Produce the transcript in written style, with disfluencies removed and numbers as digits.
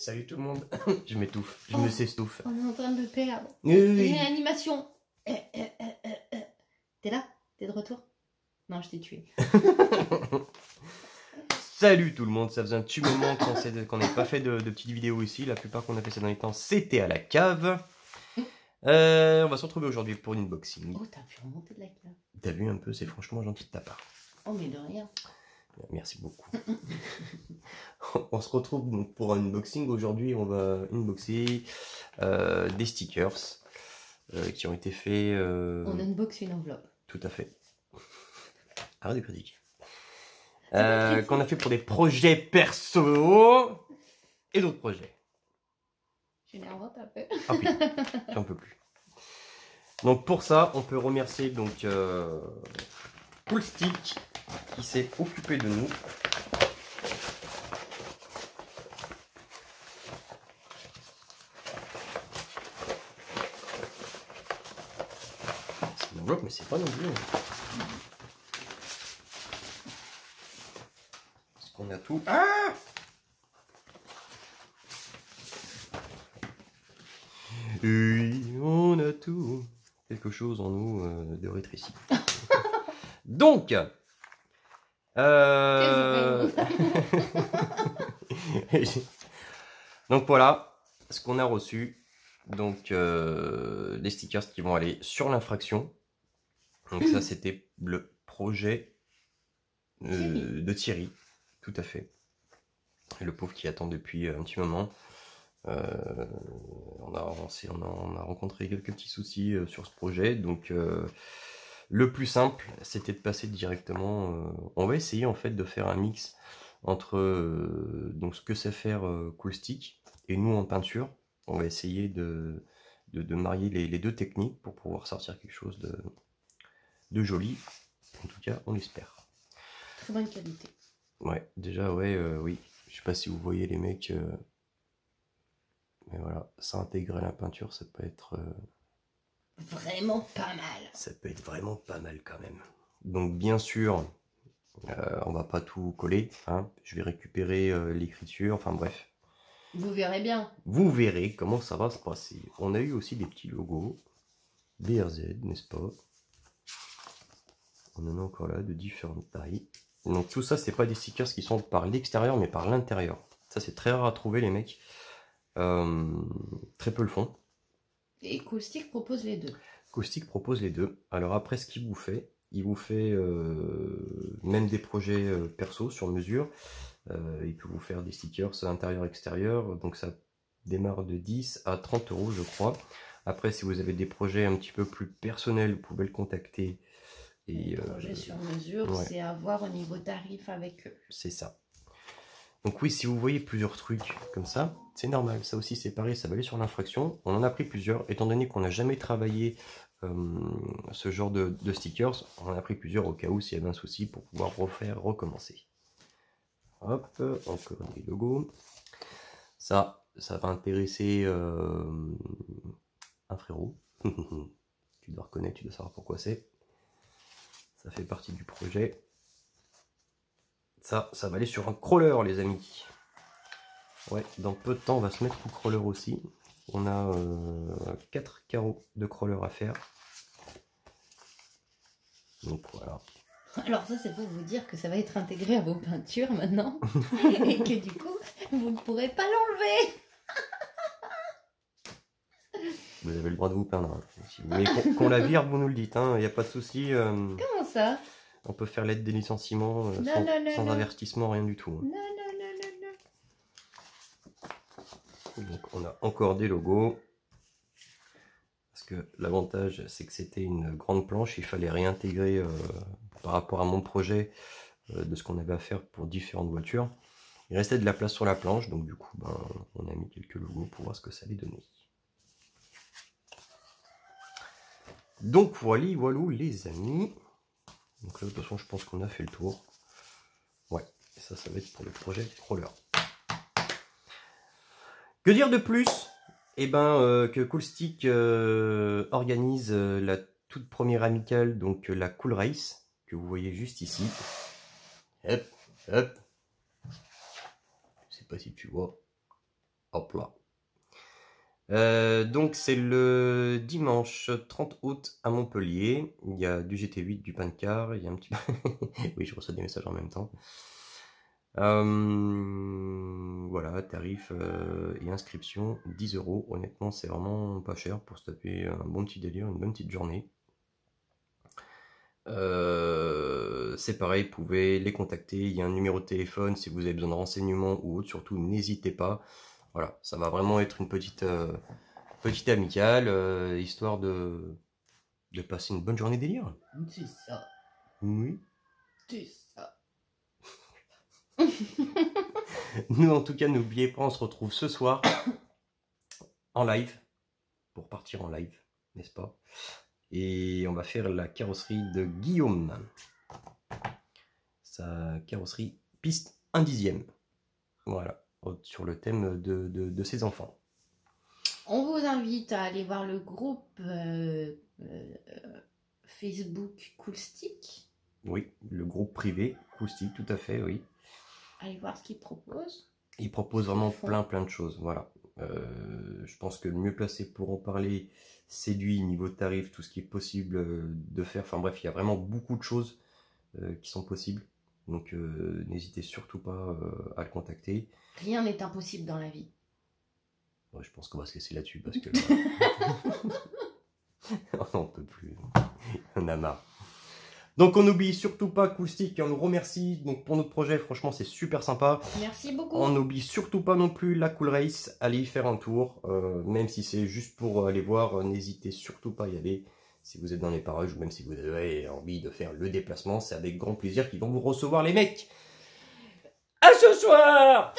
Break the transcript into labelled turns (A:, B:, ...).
A: Salut tout le monde. Je m'étouffe, je me s'estouffe.
B: On est en train de perdre.
A: Oui.
B: Réanimation. T'es là? T'es de retour? Non, je t'ai tué.
A: Salut tout le monde, ça faisait un petit moment qu'on n'avait pas fait de petites vidéos ici. La plupart qu'on a fait ces derniers temps, c'était à la cave. On va se retrouver aujourd'hui pour une unboxing.
B: Oh, t'as pu remonter de la cave.
A: T'as vu un peu, c'est franchement gentil de ta part.
B: Oh, mais de rien.
A: Merci beaucoup. On se retrouve donc pour un unboxing. Aujourd'hui, on va unboxer des stickers qui ont été faits.
B: On unbox une enveloppe.
A: Tout à fait. Arrête de critiquer. Qu'on a fait pour des projets perso et d'autres projets.
B: J'énerve un peu.
A: Ah putain, j'en peux plus. Donc pour ça, on peut remercier donc Coolstick qui s'est occupé de nous. C'est une enveloppe, mais c'est pas non plus. Parce qu'on a tout. Ah! Oui, on a tout. Quelque chose en nous de rétréci. Donc, donc voilà ce qu'on a reçu. Donc des stickers qui vont aller sur l'infraction. Donc ça c'était le projet de Thierry, tout à fait. Et le pauvre qui attend depuis un petit moment. On a rencontré quelques petits soucis sur ce projet, donc le plus simple c'était de passer directement, on va essayer en fait de faire un mix entre donc ce que sait faire Coolstick et nous en peinture. On va essayer de marier les deux techniques pour pouvoir sortir quelque chose de joli, en tout cas on l'espère.
B: Très bonne qualité.
A: Ouais, déjà ouais, oui, je sais pas si vous voyez les mecs. Mais voilà, ça intégrer la peinture, ça peut être...
B: vraiment pas mal.
A: Ça peut être vraiment pas mal quand même. Donc bien sûr, on va pas tout coller. Hein. Je vais récupérer l'écriture, enfin bref.
B: Vous verrez bien.
A: Vous verrez comment ça va se passer. On a eu aussi des petits logos. BRZ, n'est-ce pas? On en a encore là, de différentes tailles. Donc tout ça, c'est pas des stickers qui sont par l'extérieur, mais par l'intérieur. Ça, c'est très rare à trouver, les mecs. Très peu le font.
B: Et Coolstick propose les deux.
A: Coolstick propose les deux. Alors après, ce qu'il vous fait, il vous fait même des projets perso sur mesure. Il peut vous faire des stickers intérieur-extérieur. Donc ça démarre de 10 à 30 €, je crois. Après, si vous avez des projets un petit peu plus personnels, vous pouvez le contacter. Et
B: projets sur mesure, ouais. C'est à voir au niveau tarif avec eux. C'est ça.
A: Donc oui, si vous voyez plusieurs trucs comme ça, c'est normal. Ça aussi, c'est pareil, ça va aller sur l'infraction. On en a pris plusieurs. Étant donné qu'on n'a jamais travaillé ce genre de stickers, on en a pris plusieurs au cas où s'il y avait un souci pour pouvoir recommencer. Hop, encore des logos. Ça va intéresser un frérot. Tu dois reconnaître, tu dois savoir pourquoi c'est. Ça fait partie du projet. Ça va aller sur un crawler, les amis. Ouais, dans peu de temps, on va se mettre au crawler aussi. On a 4 carreaux de crawler à faire. Donc voilà.
B: Alors ça, c'est pour vous dire que ça va être intégré à vos peintures maintenant. Et que du coup, vous ne pourrez pas l'enlever.
A: Vous avez le droit de vous peindre. Hein. Si vous voulez qu'on la vire, vous nous le dites. Il n'y a pas de souci.
B: Comment ça?
A: On peut faire l'aide des licenciements sans avertissement, rien du tout. Hein.
B: Non.
A: Donc on a encore des logos. Parce que l'avantage, c'est que c'était une grande planche. Il fallait réintégrer par rapport à mon projet de ce qu'on avait à faire pour différentes voitures. Il restait de la place sur la planche. Donc du coup, on a mis quelques logos pour voir ce que ça allait donner. Donc voilà les amis. Donc là de toute façon je pense qu'on a fait le tour. Ouais, et ça va être pour le projet crawler. Que dire de plus? Eh ben que Coolstick organise la toute première amicale, donc la Cool Race, que vous voyez juste ici. Hop, hop. Je sais pas si tu vois. Hop là. Donc c'est le dimanche 30 août à Montpellier. Il y a du GT8, du pain de car, il y a un petit oui, je reçois des messages en même temps. Voilà, tarif et inscription 10 €. Honnêtement, c'est vraiment pas cher pour se taper un bon petit délire, une bonne petite journée. C'est pareil, vous pouvez les contacter. Il y a un numéro de téléphone si vous avez besoin de renseignements ou autre. Surtout, n'hésitez pas. Voilà, ça va vraiment être une petite amicale, histoire de passer une bonne journée délire.
B: C'est ça.
A: Oui.
B: C'est ça.
A: Nous, en tout cas, n'oubliez pas, on se retrouve ce soir en live, pour partir en live, n'est-ce pas? Et on va faire la carrosserie de Guillaume. Sa carrosserie piste 1/10. Voilà, sur le thème de ses enfants.
B: On vous invite à aller voir le groupe Facebook Coolstick.
A: Oui, le groupe privé, Coolstick, tout à fait, oui.
B: Allez voir ce qu'ils proposent.
A: Ils proposent vraiment plein de choses, voilà. Je pense que le mieux placé pour en parler, c'est lui, niveau tarif, tout ce qui est possible de faire. Enfin bref, il y a vraiment beaucoup de choses qui sont possibles. Donc n'hésitez surtout pas à le contacter.
B: Rien n'est impossible dans la vie.
A: Ouais, je pense qu'on va se laisser là-dessus parce que on peut plus. On a marre. Donc on n'oublie surtout pas Coolstick et on nous remercie donc pour notre projet, franchement c'est super sympa.
B: Merci beaucoup.
A: On n'oublie surtout pas non plus la Cool Race, allez y faire un tour, même si c'est juste pour aller voir, n'hésitez surtout pas à y aller. Si vous êtes dans les parages ou même si vous avez envie de faire le déplacement, c'est avec grand plaisir qu'ils vont vous recevoir les mecs. À ce soir.